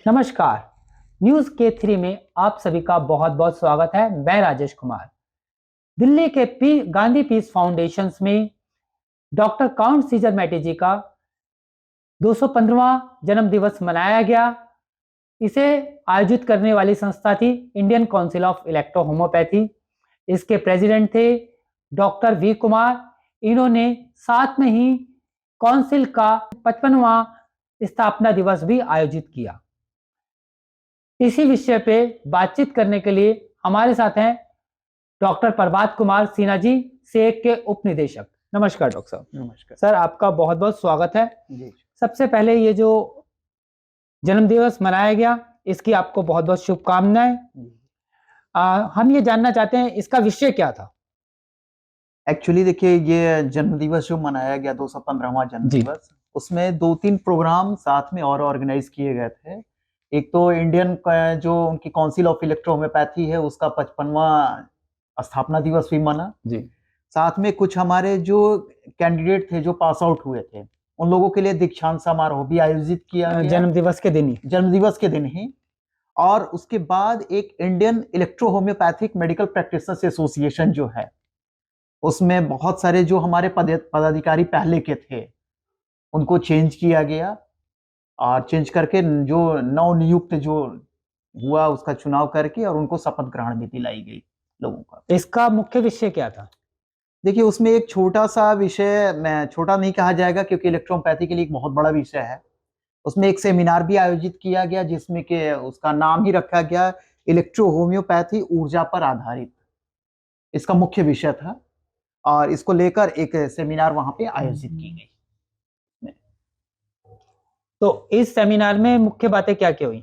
नमस्कार। न्यूज के थ्री में आप सभी का बहुत बहुत स्वागत है। मैं राजेश कुमार। दिल्ली के गांधी पीस फाउंडेशन में डॉक्टर काउंट सीजर मैटी जी का 215वां जन्म दिवस मनाया गया। इसे आयोजित करने वाली संस्था थी Indian council of electro homeopathy. इसके प्रेसिडेंट थे डॉक्टर वी कुमार। इन्होंने साथ में ही काउंसिल का 55वां स्थापना दिवस भी आयोजित किया। इसी विषय पे बातचीत करने के लिए हमारे साथ हैं डॉक्टर प्रभात कुमार सिन्हा जी, सेक के उप निदेशक। नमस्कार डॉक्टर साहब। नमस्कार सर, आपका बहुत बहुत स्वागत है जी। सबसे पहले ये जो जन्म दिवस मनाया गया, इसकी आपको बहुत बहुत शुभकामनाएं। हम ये जानना चाहते हैं इसका विषय क्या था। एक्चुअली देखिए, ये जन्म दिवस जो मनाया गया 215वां जन्म दिवस, उसमें 2-3 प्रोग्राम साथ में और ऑर्गेनाइज किए गए थे। एक तो इंडियन जो उनकी काउंसिल ऑफ इलेक्ट्रो होम्योपैथी है, उसका 55वां स्थापना दिवस भी मना जी। साथ में कुछ हमारे जो कैंडिडेट थे जो पास आउट हुए थे, उन लोगों के लिए दीक्षांत समारोह भी आयोजित किया गया जन्म दिवस के दिन ही। और उसके बाद एक Indian electro homeopathic medical practitioners association जो है, उसमें बहुत सारे जो हमारे पदाधिकारी पहले के थे उनको चेंज किया गया और चेंज करके जो नवनियुक्त जो हुआ उसका चुनाव करके और उनको शपथ ग्रहण भी दिलाई गई लोगों का। इसका मुख्य विषय क्या था? देखिए, उसमें एक छोटा सा विषय, मैं छोटा नहीं कहा जाएगा क्योंकि इलेक्ट्रोपैथी के लिए एक बहुत बड़ा विषय है। उसमें एक सेमिनार भी आयोजित किया गया जिसमें कि उसका नाम ही रखा गया इलेक्ट्रो होम्योपैथी ऊर्जा पर आधारित, इसका मुख्य विषय था। और इसको लेकर एक सेमिनार वहां पे आयोजित की गई। तो इस सेमिनार में मुख्य बातें क्या क्या हुई?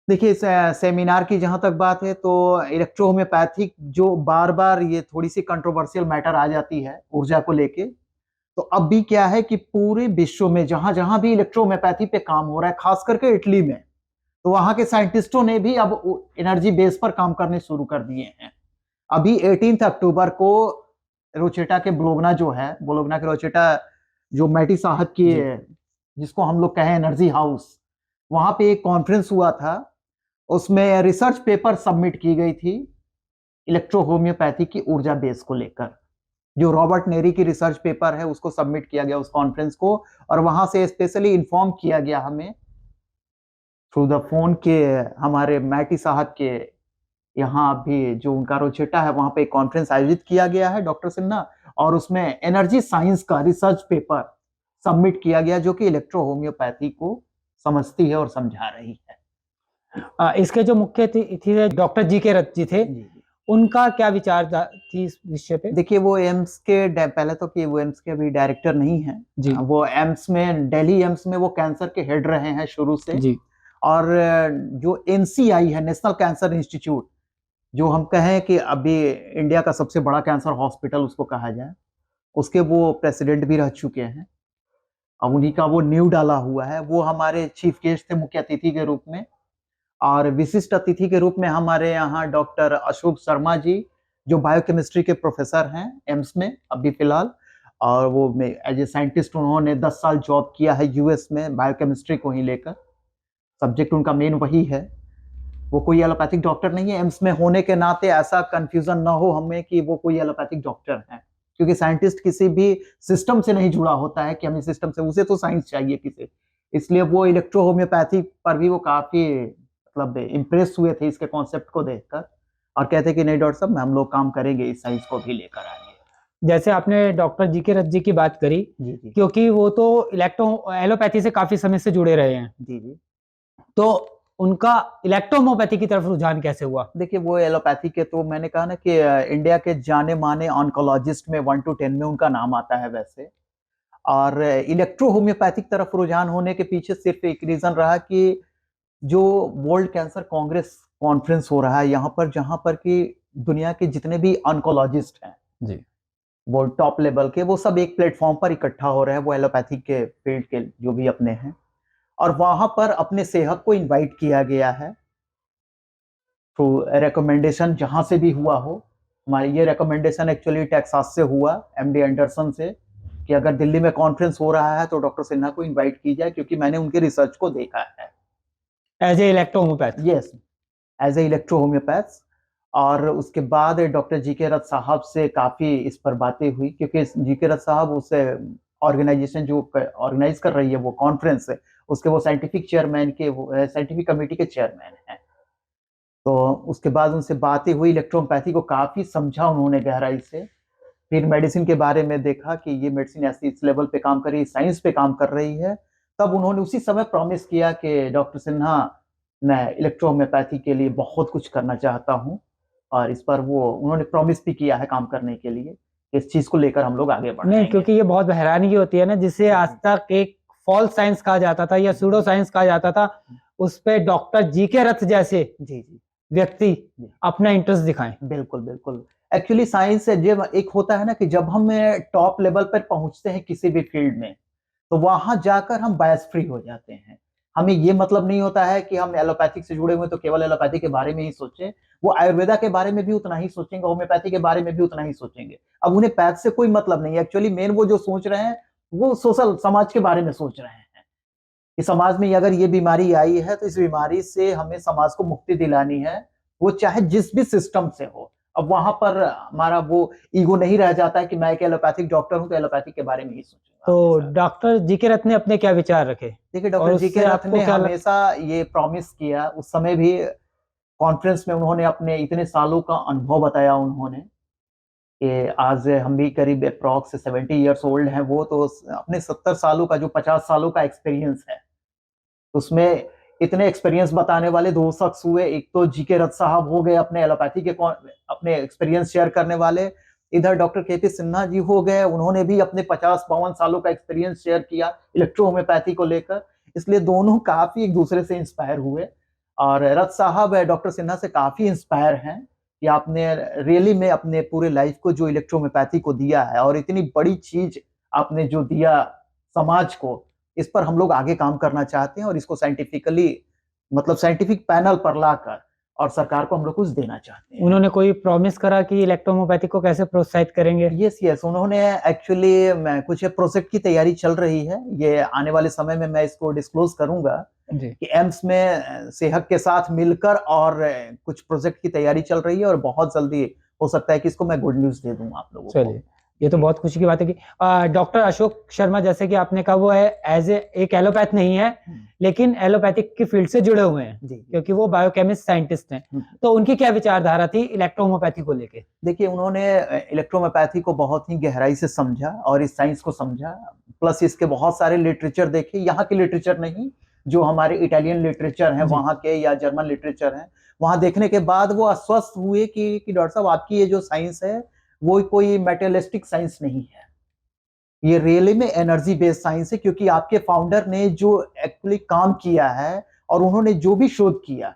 देखिए, इस सेमिनार की जहां तक बात है तो इलेक्ट्रो होम्योपैथिक जो बार बार ये थोड़ी सी कंट्रोवर्शियल मैटर आ जाती है ऊर्जा को लेके, तो अब भी क्या है कि पूरे विश्व में जहां जहां भी इलेक्ट्रो होम्योपैथी पे काम हो रहा है, खास करके इटली में, तो वहां के साइंटिस्टों ने भी अब एनर्जी बेस पर काम करने शुरू कर दिए हैं। अभी 18 अक्टूबर को रोचेटा के बोलोगना के रोचेटा जो मैटी साहब की, जिसको हम लोग कहें एनर्जी हाउस, वहां पे एक कॉन्फ्रेंस हुआ था। उसमें रिसर्च पेपर सबमिट की गई थी इलेक्ट्रो होम्योपैथी की ऊर्जा बेस को लेकर। जो रॉबर्ट नेरी की रिसर्च पेपर है उसको सबमिट किया गया उस कॉन्फ्रेंस को, और वहां से स्पेशली इन्फॉर्म किया गया हमें थ्रू द फोन के हमारे मैटी साहब के यहाँ भी जो उनका रोचेटा है वहां पे एक कॉन्फ्रेंस आयोजित किया गया है डॉक्टर सिन्हा, और उसमें एनर्जी साइंस का रिसर्च पेपर सबमिट किया गया जो कि इलेक्ट्रो होम्योपैथी को समझती है और समझा रही है। इसके जो मुख्य थे डॉक्टर जी के रथ जी थे, उनका क्या विचार थी इस विषय पे? देखिए, वो एम्स के पहले तो कि वो एम्स के अभी डायरेक्टर नहीं है जी। वो एम्स में, दिल्ली एम्स में वो कैंसर के हेड रहे हैं शुरू से जी। और जो एनसीआई है, नेशनल कैंसर इंस्टीट्यूट, जो हम कहें कि अभी इंडिया का सबसे बड़ा कैंसर हॉस्पिटल उसको कहा जाए, उसके वो प्रेसिडेंट भी रह चुके हैं। अब उन्हीं का वो नींव डाला हुआ है। वो हमारे चीफ गेस्ट थे मुख्य अतिथि के रूप में, और विशिष्ट अतिथि के रूप में हमारे यहाँ डॉक्टर अशोक शर्मा जी, जो बायोकेमिस्ट्री के प्रोफेसर हैं एम्स में अभी फिलहाल, और वो एज ए साइंटिस्ट उन्होंने 10 साल जॉब किया है यूएस में बायोकेमिस्ट्री को ही लेकर। सब्जेक्ट उनका मेन वही है। वो कोई एलोपैथिक डॉक्टर नहीं है। एम्स में होने के नाते ऐसा कंफ्यूजन ना हो हमें कि वो कोई एलोपैथिक डॉक्टर है, क्योंकि साइंटिस्ट किसी भी सिस्टम से नहीं जुड़ा होता है कि हमें सिस्टम से, उसे तो साइंस चाहिए किसे। इसलिए वो इलेक्ट्रो होम्योपैथी पर भी वो काफी मतलब इम्प्रेस हुए थे इसके कॉन्सेप्ट को देखकर, और कहते कि नहीं डॉक्टर साहब, हम लोग काम करेंगे इस साइंस को भी लेकर आगे। जैसे आपने डॉक्टर जी के रथ जी की बात करी, जी। क्योंकि वो तो एलोपैथी से काफी समय से जुड़े रहे हैं, जी। तो उनका इलेक्ट्रोहोम्योपैथी की तरफ रुझान कैसे हुआ? देखिए, वो एलोपैथी के तो मैंने कहा ना कि इंडिया के जाने माने ऑन्कोलॉजिस्ट में 1 to 10 में उनका नाम आता है वैसे। और इलेक्ट्रो होम्योपैथिक तरफ रुझान होने के पीछे सिर्फ एक रीजन रहा कि जो वर्ल्ड कैंसर कांग्रेस कॉन्फ्रेंस हो रहा है यहाँ पर, जहाँ पर कि दुनिया के जितने भी ऑन्कोलॉजिस्ट हैं जी। वो टॉप लेवल के, वो सब एक प्लेटफॉर्म पर इकट्ठा हो रहे हैं, वो एलोपैथिक के फील्ड के जो भी अपने हैं, और वहां पर अपने सेहत को इनवाइट किया गया है थ्रू रिकमेंडेशन जहां से भी हुआ हो। हमारे ये रिकमेंडेशन एक्चुअली टेक्सास से हुआ, एमडी एंडरसन से, कि अगर दिल्ली में कॉन्फ्रेंस हो रहा है तो डॉक्टर सिन्हा को इनवाइट की जाए, क्योंकि मैंने उनके रिसर्च को देखा है। As a electrohomeopath. Yes, as a electro homeopath. और उसके बाद डॉक्टर जी के रथ साहब से काफ़ी इस पर बातें हुई, क्योंकि जी के रथ साहब उस ऑर्गेनाइजेशन जो ऑर्गेनाइज कर रही है वो कॉन्फ्रेंस है, उसके वो साइंटिफिक चेयरमैन के, वो साइंटिफिक कमेटी के चेयरमैन हैं। तो उसके बाद उनसे बातें हुई, इलेक्ट्रोपैथी को काफ़ी समझा उन्होंने गहराई से। फिर मेडिसिन के बारे में देखा कि ये मेडिसिन ऐसी इस लेवल पे काम कर रही है, साइंस पे काम कर रही है। तब उन्होंने उसी समय प्रॉमिस किया कि डॉक्टर सिन्हा, मैं इलेक्ट्रोहोम्योपैथी के लिए बहुत कुछ करना चाहता हूँ। और इस पर वो उन्होंने प्रॉमिस भी किया है काम करने के लिए। इस चीज़ को लेकर हम लोग आगे नहीं, बढ़ाएंगे। क्योंकि ये बहुत हैरानी की होती है ना, जिसे आज तक एक फॉल्स साइंस कहा जाता था या सूडो साइंस कहा जाता था, उस पे डॉक्टर जी के रथ जैसे जी जी व्यक्ति जी। अपना इंटरेस्ट दिखाएं। बिल्कुल बिल्कुल। एक्चुअली साइंस से जब एक होता है ना कि जब हम टॉप लेवल पर पहुंचते हैं किसी भी फील्ड में, तो वहां जाकर हम बायस फ्री हो जाते हैं। हमें ये मतलब नहीं होता है कि हम एलोपैथिक से जुड़े हुए तो केवल एलोपैथी के बारे में ही सोचें। वो आयुर्वेदा के बारे में भी उतना ही सोचेंगे, होम्योपैथी के बारे में भी उतना ही सोचेंगे। अब उन्हें पैथ से कोई मतलब नहीं है। एक्चुअली मेन वो जो सोच रहे हैं वो सोशल समाज के बारे में सोच रहे हैं कि समाज में अगर ये बीमारी आई है तो इस बीमारी से हमें समाज को मुक्ति दिलानी है, वो चाहे जिस भी सिस्टम से हो। अब वहां पर हमारा वो ईगो नहीं रह जाता है कि मैं एक एलोपैथिक डॉक्टर हूं तो एलोपैथिक के बारे में ही सोचूंगा तो हमेशा। डॉक्टर जी के रथ ने अपने क्या विचार रखे देखिए, और डॉक्टर जी के उससे रथ आपको ने क्या हमेशा ये प्रॉमिस किया, उस समय भी कॉन्फ्रेंस में उन्होंने अपने इतने सालों का अनुभव बताया उन्होंने कि आज हम भी करीब अप्रॉक्स 70 ईयर्स ओल्ड हैं, वो तो अपने 70 सालों का जो 50 सालों का एक्सपीरियंस है उसमें इतने एक्सपीरियंस बताने वाले दो शख्स हुए। एक तो जी के रथ साहब हो गए अपने एलोपैथी के अपने एक्सपीरियंस शेयर करने वाले। इधर डॉक्टर के पी सिन्हा जी हो गए, उन्होंने भी अपने 50-52 सालों का एक्सपीरियंस शेयर किया इलेक्ट्रो होम्योपैथी को लेकर। इसलिए दोनों काफी एक दूसरे से इंस्पायर हुए। और रथ साहब डॉक्टर सिन्हा से काफी इंस्पायर हैं कि आपने रियली में अपने पूरे लाइफ को जो इलेक्ट्रो होम्योपैथी को दिया है और इतनी बड़ी चीज आपने जो दिया समाज को, इस पर हम लोग आगे काम करना चाहते हैं और इसको साइंटिफिकली मतलब साइंटिफिक पैनल पर लाकर और सरकार को हम लोग कुछ देना चाहते हैं। उन्होंने कोई प्रॉमिस करा कि इलेक्ट्रोहोम्योपैथी को कैसे प्रोत्साहित करेंगे? यस यस, उन्होंने एक्चुअली मैं कुछ प्रोजेक्ट की तैयारी चल रही है, ये आने वाले समय में मैं इसको डिस्क्लोज करूंगा जी, कि एम्स में सेहत के साथ मिलकर और कुछ प्रोजेक्ट की तैयारी चल रही है और बहुत जल्दी हो सकता है कि इसको मैं गुड न्यूज दे दूं आप लोगों को। चलिए, ये तो बहुत खुशी की बात है कि डॉक्टर अशोक शर्मा, जैसे कि आपने कहा, वो है एज ए एक एलोपैथ नहीं है, लेकिन एलोपैथिक की फील्ड से जुड़े हुए हैं, जी जी। क्योंकि वो बायोकेमिस्ट साइंटिस्ट हैं। तो उनकी क्या विचारधारा थी इलेक्ट्रोहोम्योपैथी को लेके? देखिए, उन्होंने इलेक्ट्रोहोम्योपैथी को बहुत ही गहराई से समझा और इस साइंस को समझा, प्लस इसके बहुत सारे लिटरेचर देखे, यहाँ के लिटरेचर नहीं, जो हमारे इटालियन लिटरेचर हैं जी। वहाँ के या जर्मन लिटरेचर हैं, वहाँ देखने के बाद वो आश्वस्त हुए कि डॉक्टर साहब आपकी ये जो साइंस है वो कोई मेटेरियलिस्टिक साइंस नहीं है, ये रियली में एनर्जी बेस्ड साइंस है। क्योंकि आपके फाउंडर ने जो एक्चुअली काम किया है और उन्होंने जो भी शोध किया,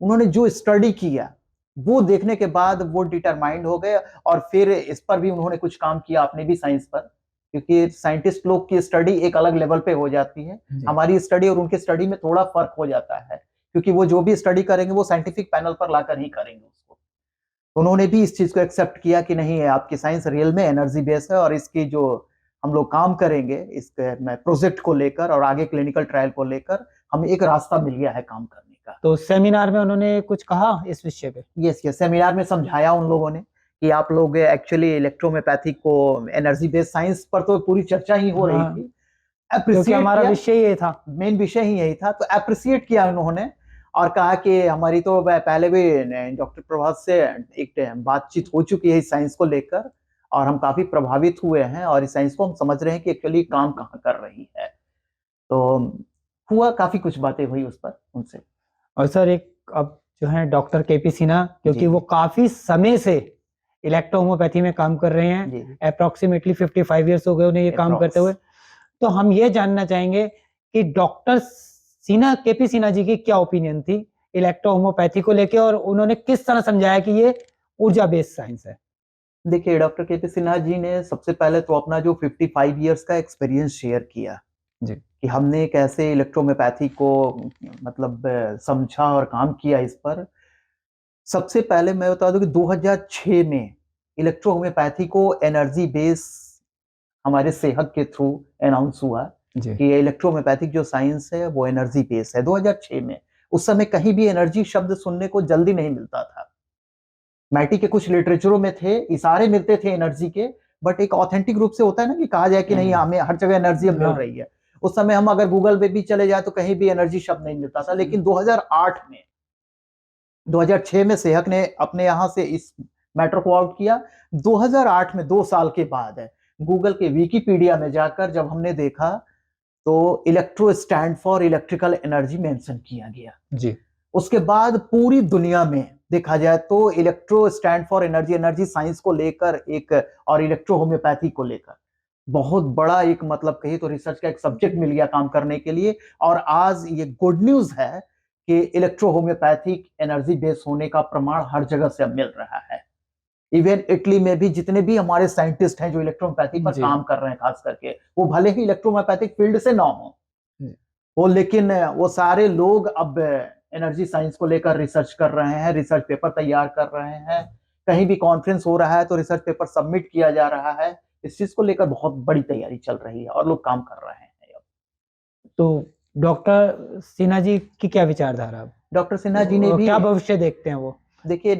उन्होंने जो स्टडी किया, वो देखने के बाद वो डिटरमाइंड हो गए और फिर इस पर भी उन्होंने कुछ काम किया अपने भी साइंस पर। क्योंकि साइंटिस्ट लोग की स्टडी एक अलग लेवल पे हो जाती है, हमारी स्टडी और उनकी स्टडी में थोड़ा फर्क हो जाता है, क्योंकि वो जो भी स्टडी करेंगे वो साइंटिफिक पैनल पर लाकर ही करेंगे उसको। उन्होंने भी इस चीज को एक्सेप्ट किया कि नहीं है, आपकी साइंस रियल में एनर्जी बेस्ड है और इसकी जो हम लोग काम करेंगे इस प्रोजेक्ट को लेकर और आगे क्लिनिकल ट्रायल को लेकर, हमें एक रास्ता मिल गया है काम करने का। तो सेमिनार में उन्होंने कुछ कहा इस विषय पे? यस यस, सेमिनार में समझाया उन लोगों ने कि आप लोग एक्चुअली इलेक्ट्रोहोम्योपैथी को एनर्जी बेस्ड साइंस पर तो पूरी चर्चा ही हो रही हाँ, थी, क्योंकि अप्रिशिएट हमारा किया, विषय ये था। मेन विषय ही यही था, तो अप्रिशिएट किया उन्होंने और कहा कि हमारी तो पहले भी डॉक्टर प्रभात से एक बातचीत हो चुकी है इस साइंस को लेकर और हम काफी प्रभावित हुए हैं और इस साइंस को हम समझ रहे हैं कि एक्चुअली काम कहाँ कर रही है। तो हुआ, काफी कुछ बातें हुई उस पर उनसे। और सर, एक अब जो है डॉक्टर के पी सिन्हा, क्योंकि वो काफी समय से इलेक्ट्रोहोम्योपैथी में काम कर रहे हैं, जी अप्रोक्सीमेटली 55 ईयर्स हो गए उन्हें ये काम करते हुए। तो हम ये जानना चाहेंगे कि डॉक्टर सिन्हा, के पी सिन्हा जी की क्या ओपिनियन थी इलेक्ट्रोहोम्योपैथी को लेके, और उन्होंने किस तरह समझाया कि ये ऊर्जा बेस्ड साइंस है? देखिए, डॉक्टर के पी सिन्हा जी ने सबसे पहले तो अपना जो 55 ईयर्स का एक्सपीरियंस शेयर किया जी, कि हमने कैसे इलेक्ट्रोहोम्योपैथी को मतलब समझा और काम किया इस पर। सबसे पहले मैं बता दूं कि 2006 में इलेक्ट्रो होम्योपैथी को एनर्जी बेस हमारे सेहत के थ्रू अनाउंस हुआ जी, कि ये इलेक्ट्रो होम्योपैथिक जो साइंस है वो एनर्जी बेस है 2006 में। उस समय कहीं भी एनर्जी शब्द सुनने को जल्दी नहीं मिलता था। मैटी के कुछ लिटरेचरों में थे, इशारे मिलते थे एनर्जी के, बट एक ऑथेंटिक रूप से होता है ना कि कहा जाए कि नहीं हमें हर जगह एनर्जी अब मिल हाँ। रही है। उस समय हम अगर गूगल पे भी चले जाए तो कहीं भी एनर्जी शब्द नहीं मिलता था। लेकिन 2006 में सेहक ने अपने यहाँ से इस मैटर को आउट किया। 2008 में 2 साल के बाद गूगल के विकिपीडिया में जाकर जब हमने देखा तो electro stand for electrical energy mention किया गया। जी। उसके बाद पूरी दुनिया में देखा जाए तो electro stand for energy, energy science को लेकर एक, और इलेक्ट्रो होम्योपैथी को लेकर बहुत बड़ा एक मतलब कही तो रिसर्च का एक सब्जेक्ट मिल गया काम करने के लिए। और आज ये गुड न्यूज है कि इलेक्ट्रो होम्योपैथिक एनर्जी बेस होने का प्रमाण हर जगह से अब मिल रहा है। इवन इटली में भी जितने भी हमारे साइंटिस्ट हैं जो इलेक्ट्रोहोम्योपैथी पर जी। काम कर रहे हैं, खास करके वो भले ही इलेक्ट्रोहोम्योपैथिक फील्ड से ना हो जी। वो, लेकिन वो सारे लोग अब एनर्जी साइंस को लेकर रिसर्च कर रहे हैं, रिसर्च पेपर तैयार कर रहे हैं। कहीं भी कॉन्फ्रेंस हो रहा है तो रिसर्च पेपर सबमिट किया जा रहा है। इस चीज को लेकर बहुत बड़ी तैयारी चल रही है और लोग काम कर रहे हैं अब। तो डॉक्टर सिन्हा जी की क्या विचारधारा है? डॉक्टर सिन्हा जी ने वो भी, क्या भविष्य देखते हैं वो? देखिए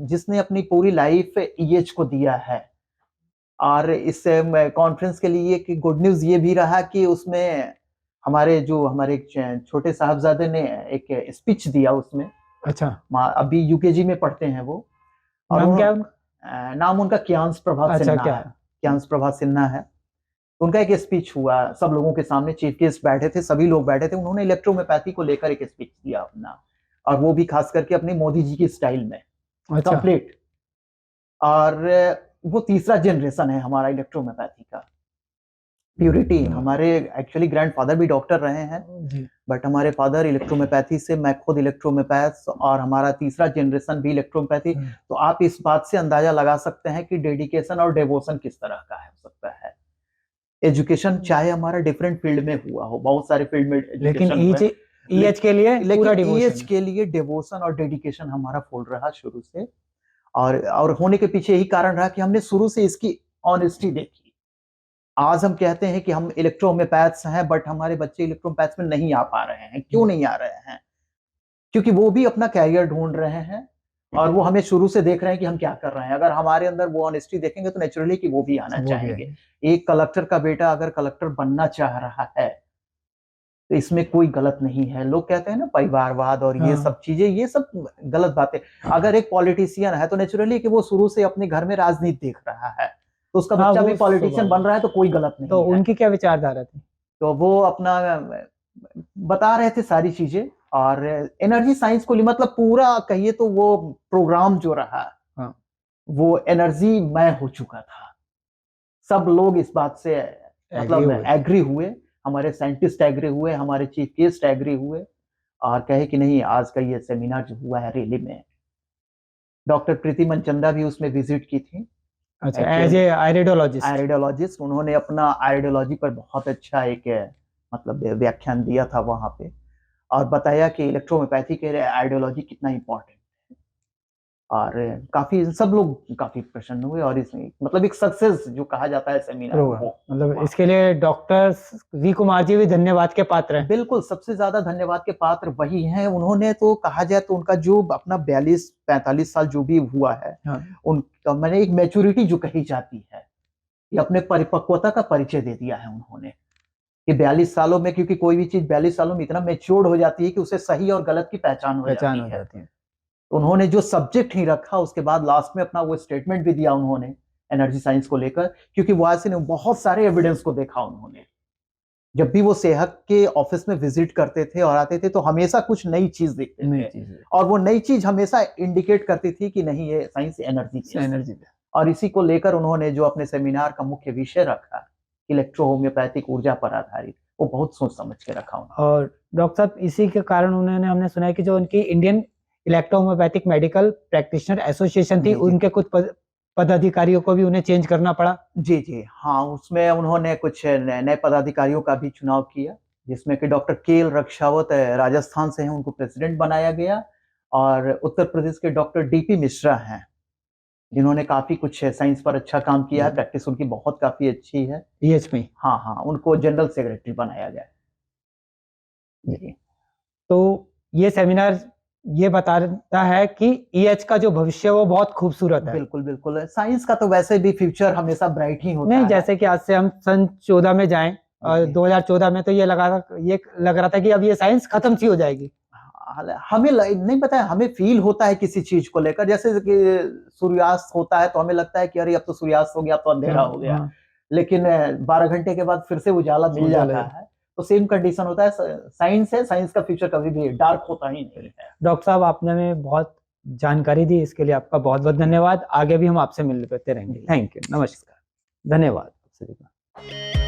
जिसने अपनी पूरी लाइफ ईएच को दिया है, और इस कॉन्फ्रेंस के लिए कि गुड न्यूज ये भी रहा कि उसमें हमारे एक छोटे साहबजादे ने एक स्पीच दिया उसमें। अच्छा। अभी यूकेजी में पढ़ते हैं वो, और नाम क्या है नाम उनका क्यांश प्रभात अच्छा, सिन्हा क्या है। क्यांश प्रभात सिन्हा है। उनका एक स्पीच हुआ सब लोगों के सामने, चीफ गेस्ट बैठे थे, सभी लोग बैठे थे, उन्होंने इलेक्ट्रोहोम्योपैथी को लेकर एक स्पीच दिया अपना, और वो भी खास करके अपने मोदी जी की स्टाइल में अच्छा। कंप्लीट। और वो तीसरा जनरेशन है हमारा इलेक्ट्रोहोम्योपैथी का। प्यूरिटी, हमारे एक्चुअली ग्रैंडफादर भी डॉक्टर रहे हैं, जी। बट हमारे फादर इलेक्ट्रोहोम्योपैथी से, मैं खुद इलेक्ट्रोहोम्योपैथ, और हमारा तीसरा जनरेशन भी इलेक्ट्रोहोम्योपैथी। तो आप इस बात से अंदाजा लगा सकते हैं कि डेडिकेशन और डेवोशन किस तरह का है हो सकता है। एजुकेशन चाहे हमारा डिफरेंट फील्ड में हुआ हो, बहुत सारे फील्ड में लेकिन एजुकेशन हुआ है, ईएच के लिए पूरा लेकिन ईएच डिवोशन के लिए डेवोशन और डेडिकेशन हमारा फुल रहा शुरू से। और होने के पीछे यही कारण रहा कि हमने शुरू से इसकी ऑनेस्टी देखी। आज हम कहते हैं कि हम इलेक्ट्रोहोम्योपैथ्स हैं, बट हमारे बच्चे इलेक्ट्रोहोम्योपैथ्स में नहीं आ पा रहे हैं। क्यों नहीं आ रहे हैं? क्योंकि वो भी अपना कैरियर ढूंढ रहे हैं, और वो हमें शुरू से देख रहे हैं कि हम क्या कर रहे हैं। अगर हमारे अंदर वो ऑनेस्टी देखेंगे तो नेचुरली कि वो भी आना चाहेंगे। एक कलेक्टर का बेटा अगर कलेक्टर बनना चाह रहा है तो इसमें कोई गलत नहीं है। लोग कहते हैं ना परिवारवाद और ये सब चीजें, ये सब गलत बातें। अगर एक पॉलिटिशियन है तो नेचुरली कि वो शुरू से अपने घर में राजनीति देख रहा है, तो उसका बच्चा भी पॉलिटिशियन बन रहा है, तो कोई गलत नहीं तो है। उनकी क्या विचारधारा थी? तो वो अपना बता रहे थे सारी चीजें, और एनर्जी साइंस को मतलब पूरा कहिए तो वो प्रोग्राम जो रहा, वो एनर्जी मय हो चुका था। सब लोग इस बात से मतलब एग्री हुए, हमारे साइंटिस्ट एग्री हुए, हमारे चीफ गेस्ट एग्री हुए, और कहे कि नहीं आज का ये सेमिनार जो हुआ है रैली में, डॉक्टर प्रीति मनचंदा भी उसमें विजिट की थी। अच्छा, एज ए आयरेडियोलॉजिस्ट उन्होंने अपना आयरेडियोलॉजी पर बहुत अच्छा एक मतलब व्याख्यान दिया था वहां पे, और बताया कि इलेक्ट्रोहोम्योपैथी के लिए आयरेडियोलॉजी कितना इंपॉर्टेंट है। और काफी सब लोग काफी प्रसन्न हुए, और इसमें मतलब एक सक्सेस जो कहा जाता है सेमिनार वो, मतलब इसके लिए डॉक्टर वी कुमार जी भी धन्यवाद के पात्र हैं। बिल्कुल, सबसे ज्यादा धन्यवाद के पात्र वही हैं। उन्होंने तो कहा जाए तो उनका जो अपना 42-45 साल जो भी हुआ है, उनका मैंने एक मैच्योरिटी जो कही जाती है, ये अपने परिपक्वता का परिचय दे दिया है उन्होंने, कि 42 सालों में, क्योंकि कोई भी चीज 42 सालों में इतना मैच्योर्ड हो जाती है कि उसे सही और गलत की पहचान हो जाती है। उन्होंने जो सब्जेक्ट ही रखा, उसके बाद लास्ट में अपना वो स्टेटमेंट भी दिया उन्होंने एनर्जी साइंस को लेकर, क्योंकि वहां से बहुत सारे एविडेंस को देखा उन्होंने। जब भी वो सेहत के ऑफिस में विजिट करते थे और आते थे तो हमेशा कुछ नई चीज देखते थे, और वो नई चीज हमेशा इंडिकेट करती थी कि नहीं ये साइंस एनर्जी। और इसी को लेकर उन्होंने जो अपने सेमिनार का मुख्य विषय रखा, इलेक्ट्रो होम्योपैथिक ऊर्जा पर आधारित, वो बहुत सोच समझ के रखा उन्होंने। और डॉक्टर साहब इसी के कारण उन्होंने, हमने सुना है कि जो उनकी Indian electro homeopathic medical practitioner association थी, उनके कुछ पदाधिकारियों को भी उन्हें चेंज करना पड़ा। जी हाँ, उसमें उन्होंने कुछ नए पदाधिकारियों का भी चुनाव किया, जिसमें कि डॉक्टर केएल रक्षावत राजस्थान से हैं, उनको प्रेसिडेंट बनाया गया। और उत्तर प्रदेश के डॉक्टर डीपी मिश्रा हैं, जिन्होंने काफी कुछ साइंस पर अच्छा काम किया है, प्रैक्टिस उनकी बहुत काफी अच्छी है ईएच में। हाँ, उनको जनरल सेक्रेटरी बनाया गया। तो ये सेमिनार ये बताता है कि ईएच का जो भविष्य है वो बहुत खूबसूरत है। बिल्कुल बिल्कुल, साइंस का तो वैसे भी फ्यूचर हमेशा ब्राइट ही होता नहीं, है। जैसे कि आज से हम सन 14 में जाएं और जी। 2014 में तो ये लग रहा था कि अब ये साइंस खत्म सी हो जाएगी। हमें नहीं पता है, हमें फील होता है किसी चीज को लेकर, जैसे कि सूर्यास्त होता है तो हमें लगता है कि अरे अब तो सूर्यास्त हो गया, अब तो अंधेरा हो गया, लेकिन 12 घंटे के बाद फिर से उजाला मिल जाता है। तो सेम कंडीशन होता है, साइंस है, साइंस का फ्यूचर कभी भी डार्क होता ही नहीं है। डॉक्टर साहब, आपने हमें बहुत जानकारी दी, इसके लिए आपका बहुत बहुत धन्यवाद। आगे भी हम आपसे मिलते रहेंगे। थैंक यू, नमस्कार, धन्यवाद।